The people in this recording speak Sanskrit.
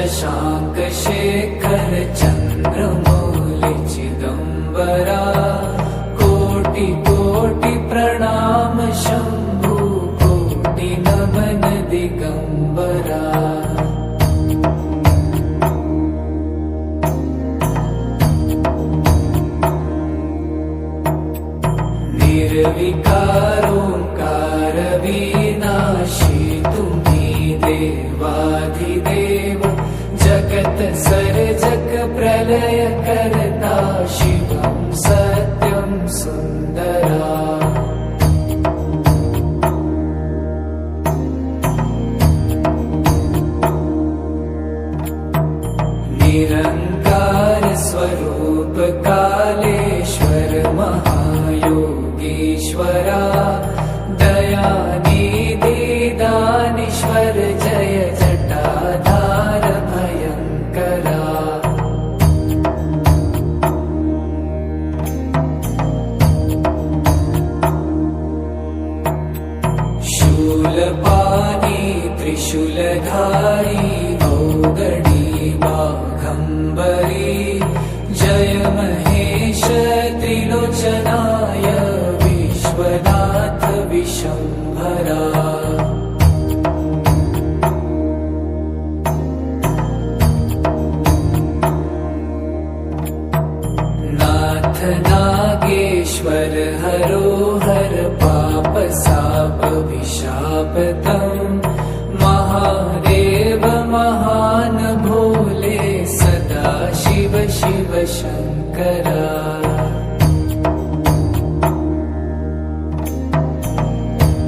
शशांक शेखर चंद्रमौलि चिदंबरा कोटि कोटि प्रणाम शंभु कोटि नमन दिगंबरा। निर्विकारोंकार विनाशी तुम्ही देवाधिदेव जगत सर्जक प्रलय करता शिवं सत्यं सुंदरा। निरंकार स्वरूप कालेश्वर महायोगीश्वरा दयानिधि दानीश्वर जय जटाधार भयंकरा। शूलपाणी त्रिशूलधारी औगणी बाघंबरी जय महेश त्रिलोचनाय विश्वनाथ विशंभरा। नाथ नागेश्वर हरो हर पाप साप विशापतम् महादेव महान भोले सदा शिव शिव शंकरा।